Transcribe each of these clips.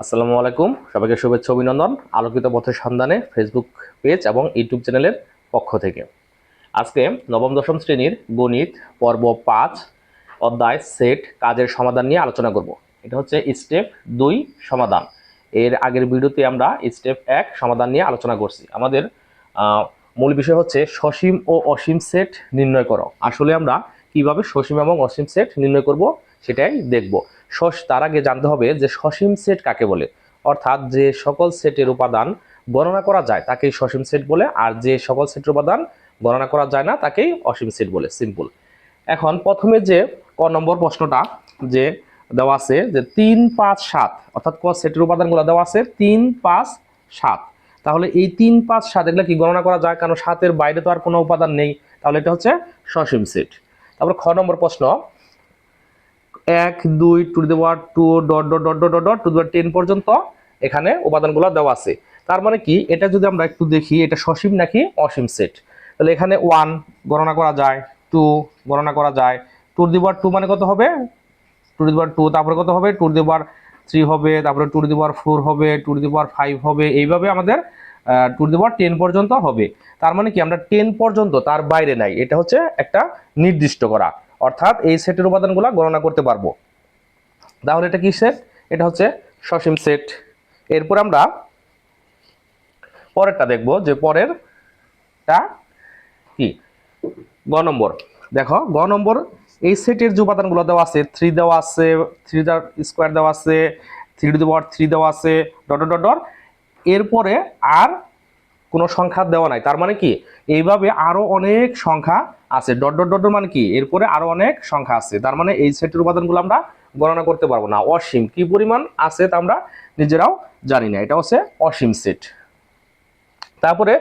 আসসালামু আলাইকুম, সবাইকে শুভেচ্ছা অভিনন্দন। আলোকিত পথের সন্ধানে ফেসবুক পেজ এবং ইউটিউব চ্যানেলের পক্ষ থেকে আজকে নবম দশম শ্রেণীর গণিত পর্ব 5 অধ্যায় সেট কাজের সমাধান নিয়ে আলোচনা করব। এটা হচ্ছে স্টেপ 2 সমাধান। এর আগের ভিডিওতে আমরা স্টেপ 1 সমাধান নিয়ে আলোচনা করছি। আমাদের মূল বিষয় হচ্ছে সসীম ও অসীম সেট নির্ণয় করো। আসলে আমরা কিভাবে সসীম এবং অসীম সেট নির্ণয় করব সেটাই দেখব। তার আগে জানতে হবে যে সসীম সেট কাকে বলে, অর্থাৎ যে সকল সেটের উপাদান গণনা করা যায় তাকেই সসীম সেট বলে, আর যে সকল সেটের উপাদান গণনা করা যায় না তাকেই অসীম সেট বলে। সিম্পল। এখন প্রথমে যে ক নম্বর প্রশ্নটা যে দেওয়া আছে যে 3, 5, 7, অর্থাৎ ক সেটের উপাদানগুলো দেওয়া আছে 3, 5, 7। তাহলে এই 3, 5, 7 এগুলো কি গণনা করা যায়? কারণ 7-এর বাইরে তো আর কোনো উপাদান নেই, তাহলে এটা হচ্ছে সসীম সেট। তারপর খ নম্বর প্রশ্ন 1, 2 to the power 2 dot dot dot dot dot to the power 10 পর্যন্ত এখানে উপাদানগুলো দেওয়া আছে। তার মানে কি, এটা যদি আমরা একটু দেখি এটা সসীম নাকি অসীম সেট। তাহলে এখানে 1 গণনা করা যায়, 2 গণনা করা যায়, টু দি পাওয়ার 2 মানে কত হবে? টু দি পাওয়ার 2, তারপরে কত হবে? টু দি পাওয়ার 3 হবে, তারপরে টু দি পাওয়ার 4 হবে, টু দি পাওয়ার 5 হবে, এইভাবে আমাদের টু দি পাওয়ার 10 পর্যন্ত হবে। তার মানে কি আমরা 10 পর্যন্ত, তার বাইরে নাই, এটা হচ্ছে একটা নির্দিষ্ট করা, অর্থাৎ এই সেটের উপাদানগুলো গণনা করতে পারবো। তাহলে এটা কি সেট? এটা হচ্ছে সসীম সেট। এরপর আমরা পরেরটা দেখব, যে পরেরটা কি গ নম্বর। দেখো গ নম্বর, এই সেটের যে উপাদানগুলো দেওয়া আছে 3 দেওয়া আছে, 3 স্কোয়ার দেওয়া আছে, 3 টু দি পাওয়ার 3 দেওয়া আছে, ডট ডট ডট। এরপরে আর কোনো সংখ্যা দেওয়া নাই। তার মানে কি এইভাবে আরো অনেক সংখ্যা আছে, ডট ডট ডট মানে কি এরপরে আরো অনেক সংখ্যা আছে। তার মানে এই সেটের উপাদানগুলো আমরা গণনা করতে পারবো না। অসীম কি পরিমাণ আছে তা আমরা নিজেরাও জানি না, এটা হচ্ছে অসীম সেট। তারপরে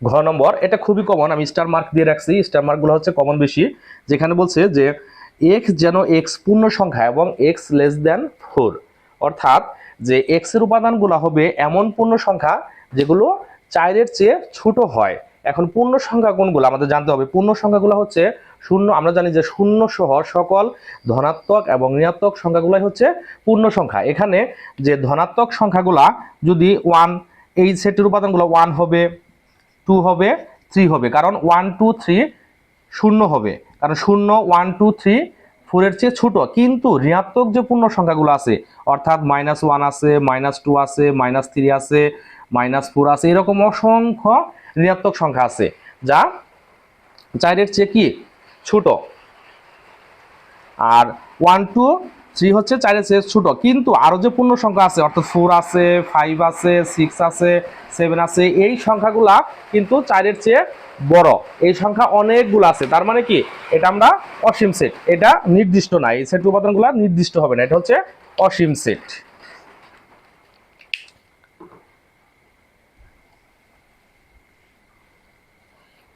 ঘ নম্বর, এটা খুবই কমন, আমি স্টার মার্ক দিয়ে রাখছি। স্টার মার্কগুলো হচ্ছে কমন বেশি। যেখানে বলছে যে এক্স যেন এক্স পূর্ণ সংখ্যা এবং এক্স লেস দেন 4, অর্থাৎ যে এক্স এর উপাদানগুলো হবে এমন পূর্ণ সংখ্যা যেগুলো 4-এর চেয়ে ছোট হয়। এখন পূর্ণ সংখ্যা কোনগুলো আমাদের জানতে হবে। পূর্ণ সংখ্যাগুলো হচ্ছে শূন্য। আমরা জানি যে শূন্য সহ সকল ধনাত্মক এবং ঋণাত্মক সংখ্যাগুলাই হচ্ছে পূর্ণ সংখ্যা। এখানে যে ধনাত্মক সংখ্যাগুলা যদি 1, এই সেটের উপাদানগুলো 1 হবে, 2 হবে, 3 হবে, কারণ 1, 2, 3 শূন্য হবে, কারণ 0, 1, 2, 3 4-এর চেয়ে ছোট। কিন্তু ঋণাত্মক যে পূর্ণ সংখ্যাগুলো আছে, অর্থাৎ -1 আছে, -2 আছে, -3 আছে, -4 আছে, এরকম অসংখ্য ঋণাত্মক সংখ্যা আছে যা 4-এর চেয়ে কি ছোট। আর 1, 2, 3 হচ্ছে 4-এর চেয়ে ছোট, কিন্তু আরো যে পূর্ণ সংখ্যা আছে, অর্থাৎ 4 আছে, 5 আছে, 6 আছে, 7 আছে, এই সংখ্যাগুলা কিন্তু 4-এর চেয়ে বড়। এই সংখ্যা অনেকগুলো আছে। তার মানে কি এটা আমরা অসীম সেট, এটা নির্দিষ্ট না, এই সেট উপাদানগুলো নির্দিষ্ট হবে না, এটা হচ্ছে অসীম সেট।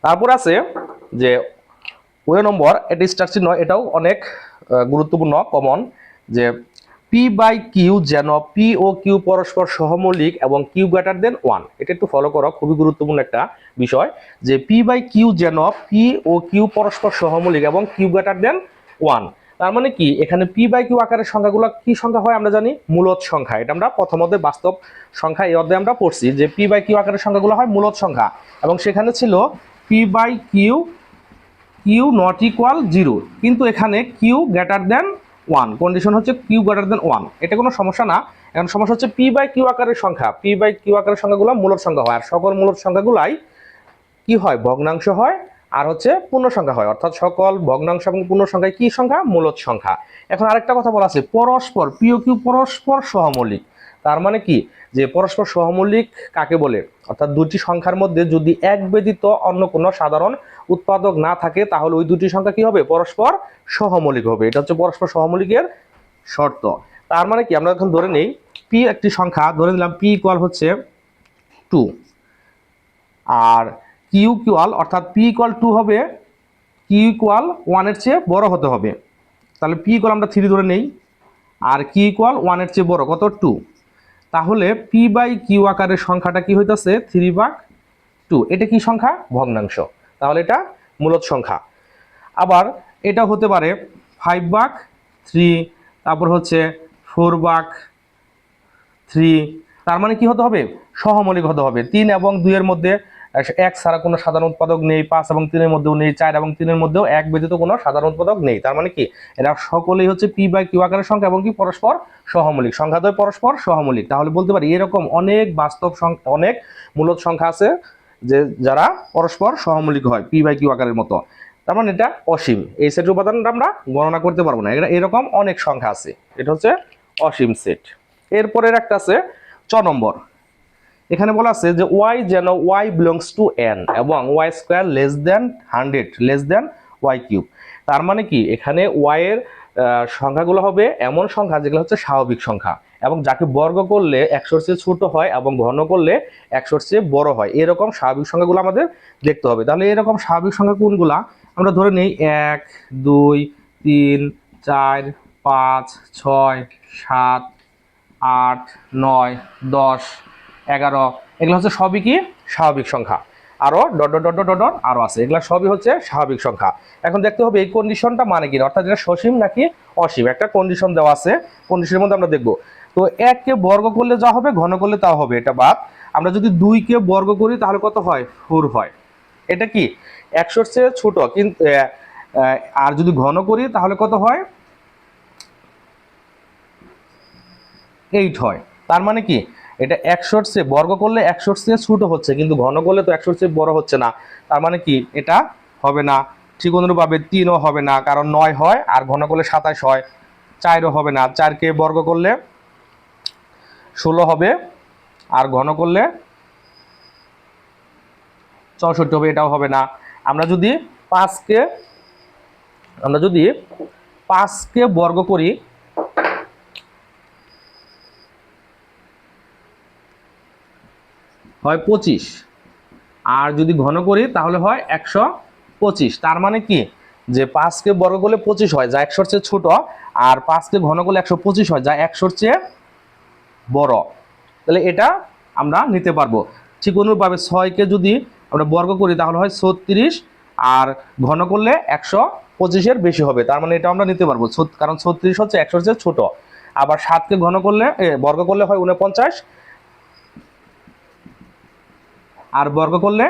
তারপর আছে যে ওই নম্বর, এটা স্টার চিহ্ন, এটাও অনেক গুরুত্বপূর্ণ, কমন, যে পি বাই কিউ যেন পি ও কিউ পরস্পর সহমৌলিক এবং কিউ গ্রেটার দেন 1। এটা একটু ফলো করো, খুবই গুরুত্বপূর্ণ একটা বিষয়, যে পি বাই কিউ যেন পি ও কিউ পরস্পর সহমৌলিক এবং কিউ গ্রেটার দেন 1। তার মানে কি এখানে পি বাই কিউ আকারের সংখ্যাগুলো কি সংখ্যা হয় আমরা জানি? মূলদ সংখ্যা। এটা আমরা প্রথম অধ্যায়ে বাস্তব সংখ্যা এই অধ্যায়ে আমরা পড়ছি যে পি বাই কিউ আকারের সংখ্যাগুলো হয় মূলদ সংখ্যা, এবং সেখানে ছিল P by Q Q not equal 0, কিন্তু এখানে কিউ গ্রেটার দেন 1, কন্ডিশন হচ্ছে কিউ গ্রেটার দেন 1। এটা কোনো সমস্যা না। এখন সমস্যা হচ্ছে পি বাই কিউ আকারের সংখ্যা, পি বাই কিউ আকারের সংখ্যাগুলো মূলদ সংখ্যা হয়, আর সকল মূলদ সংখ্যাগুলাই কি হয়? ভগ্নাংশ হয়, আর হচ্ছে পূর্ণ সংখ্যা হয়, অর্থাৎ সকল ভগ্নাংশ এবং পূর্ণ সংখ্যা কি সংখ্যা? মূলদ সংখ্যা। এখন আরেকটা কথা বলা আছে, পরস্পর পি ও কিউ পরস্পর সহমৌলিক। তার মানে কি যে পরস্পর সহমৌলিক কাকে বলে? অর্থাৎ দুটি সংখ্যার মধ্যে যদি এক ব্যতীত অন্য কোনো সাধারণ উৎপাদক না থাকে তাহলে ওই দুটি সংখ্যা কি হবে? পরস্পর সহমৌলিক হবে। এটা হচ্ছে পরস্পর সহমৌলিকের শর্ত। তার মানে কি আমরা এখন ধরে নেই পি একটি সংখ্যা, ধরে নিলাম পি ইকুয়াল হচ্ছে 2, আর কিউ ইকুয়াল, অর্থাৎ পি ইকুয়াল 2 হবে, কিউ ইকুয়াল 1-এর চেয়ে বড় হতে হবে। তাহলে পি ইকুয়াল আমরা 3 ধরে নেই, আর কিউ ইকুয়াল 1-এর চেয়ে বড় কত? 2। তাহলে পি বাই কিউ আকারের সংখ্যাটা কি হইতেছে? 3/2। এটা কি সংখ্যা? ভগ্নাংশ। তাহলে এটা মূলদ সংখ্যা। আবার এটা হতে পারে 5/3, তারপর হচ্ছে 4/3, 3। তার মানে কি হতে হবে? সহমৌলিক হতে হবে। 3 এবং 2 এর মধ্যে এক ছাড়া কোনো সাধারণ উৎপাদক নেই, 5 এবং 3 এর মধ্যেও নেই, 4 এবং 3 এর মধ্যেও এক ব্যতীত কোনো সাধারণ উৎপাদক নেই। তার মানে কি এরা সকলেই হচ্ছে পি বাই কিউ আকারের সংখ্যা এবং কি পরস্পর সহমৌলিক, সংখ্যাদ্বয় পরস্পর সহমৌলিক। তাহলে বলতে পারি এরকম অনেক বাস্তব সংখ্যা, অনেক মূলদ সংখ্যা আছে যে যারা পরস্পর সহমৌলিক হয় পি বাই কিউ আকারের মতো। তার মানে এটা অসীম। এই সেটের উপাদানটা আমরা গণনা করতে পারবো না, এটা এরকম অনেক সংখ্যা আছে, এটা হচ্ছে অসীম সেট। এরপরের একটা আছে 6 নম্বর। এখানে বলা আছে যে y যেন y বিলংস টু n এবং y square less than 100 less than y cube. তার মানে কি এখানে y এর সংখ্যাগুলো হবে এমন সংখ্যা যেগুলো হচ্ছে স্বাভাবিক সংখ্যা এবং যাকে বর্গ করলে 100 চেয়ে ছোট হয় এবং ঘন করলে 100 চেয়ে বড় হয়, এরকম স্বাভাবিক সংখ্যাগুলো আমাদের দেখতে হবে। তাহলে এরকম স্বাভাবিক সংখ্যা কোনগুলা? আমরা ধরে নিই 1 2 3 4 5 6 7 8 9 10 11, এগুলো হচ্ছে সবই কি স্বাভাবিক সংখ্যা। আরো dot dot dot dot dot আরো আছে, এগুলো সবই হচ্ছে স্বাভাবিক সংখ্যা। এখন দেখতে হবে এই কন্ডিশনটা মানে কি, অর্থাৎ এটা সসীম নাকি অসীম, একটা কন্ডিশন দেওয়া আছে। কন্ডিশনের মধ্যে আমরা দেখব তো 1 কে বর্গ করলে যা হবে ঘন করলে তা হবে, এটা বাদ। আমরা যদি 2 কে বর্গ করি তাহলে কত হয়? 4 হয়। এটা কি 100 এর চেয়ে ছোট, কিন্তু আর যদি ঘন করি তাহলে কত হয়? 8 হয়। তার মানে কি এটা 100 চেয়ে বর্গ করলে 100 চেয়ে ছোট হচ্ছে, কিন্তু ঘন করলে তো 100 চেয়ে বড় হচ্ছে না। তার মানে কি এটা হবে না। ঠিক অনুরূপভাবে 3ও হবে না, কারণ 9 হয় আর ঘন করলে 27 হয়। 4ও হবে না, 4 কে বর্গ করলে 16 হবে আর ঘন করলে 64 হবে, এটাও হবে না। আমরা যদি 5 কে বর্গ করি হয় 25, আর যদি ঘন করি তাহলে হয় 125। তার মানে কি যে 5 কে বর্গ করলে 25 হয় যা 100 চেয়ে ছোট, আর 5 কে ঘন করলে 125 হয় যা 100 চেয়ে বড়। তাহলে এটা আমরা নিতে পারবো। ঠিক অনুরূপভাবে 6 কে যদি আমরা বর্গ করি তাহলে হয় 36, আর ঘন করলে 125 এর বেশি হবে। তার মানে এটা আমরা নিতে পারবো, কারণ 36 হচ্ছে 100 চেয়ে ছোট। আবার 7 কে ঘন করলে বর্গ করলে হয় 49, আর বর্গ করলে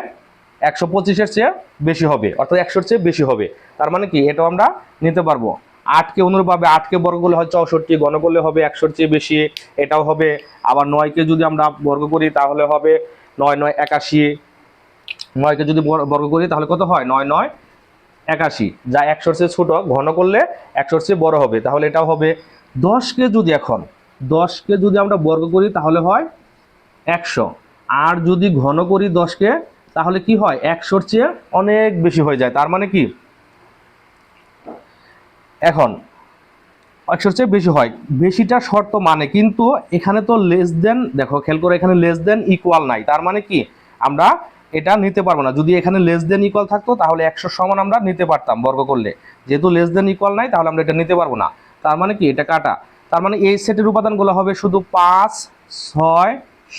125 এর চেয়ে বেশি হবে, অর্থাৎ 100 চেয়ে বেশি হবে। তার মানে কি এটাও আমরা নিতে পারবো। 8 কে অনুরূপভাবে 8 কে বর্গ করলে হয় 64, ঘন করলে হবে 100 চেয়ে বেশি, এটাও হবে। আবার 9 কে যদি আমরা বর্গ করি তাহলে হবে 9 9 81, 9 কে যদি বর্গ করি তাহলে কত হয়? 9 9 81, যা 100 চেয়ে ছোট, ঘন করলে 100 চেয়ে বড় হবে, তাহলে এটাও হবে। 10 কে যদি আমরা বর্গ করি তাহলে হয় 100, আর যদি ঘন করি 10 কে তাহলে কি হয়? 100 চেয়ে অনেক বেশি হয়ে যায়। তার মানে কি এখন 100 চেয়ে বেশি হয়, বেশিটা শর্ত মানে, কিন্তু এখানে তো লেস দেন, দেখো খেয়াল করে এখানে লেস দেন ইকুয়াল নাই। তার মানে কি আমরা এটা নিতে পারবো না। যদি এখানে লেস দেন ইকুয়াল থাকতো তাহলে 100 সমান আমরা নিতে পারতাম বর্গ করলে, যেহেতু লেস দেন ইকুয়াল নাই তাহলে আমরা এটা নিতে পারবো না। তার মানে কি এটা কাটা। তার মানে এই সেটের উপাদানগুলো হবে শুধু 5 6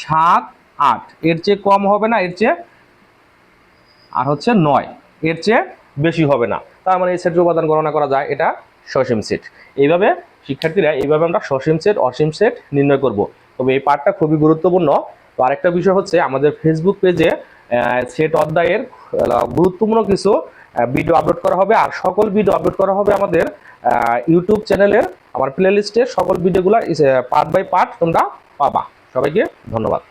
7 8, এর চেয়ে কম হবে না, এর চেয়ে আর হচ্ছে 9, এর চেয়ে বেশি হবে না। তার মানে এই সেটের উপাদান গণনা করা যায়, এটা সসীম সেট। এইভাবে শিক্ষার্থীরা এইভাবে আমরা সসীম সেট অসীম সেট নির্ণয় করব। তবে এই পার্টটা খুবই গুরুত্বপূর্ণ। তো আরেকটা বিষয় হচ্ছে আমাদের ফেসবুক পেজে সেট অধ্যায়ের গুরুত্বপূর্ণ কিছু ভিডিও আপলোড করা হবে, আর সকল ভিডিও আপলোড করা হবে আমাদের ইউটিউব চ্যানেলের আমার প্লে লিস্টের সকল ভিডিওগুলো পার্ট বাই পার্ট তোমরা পাবা। সবাইকে ধন্যবাদ।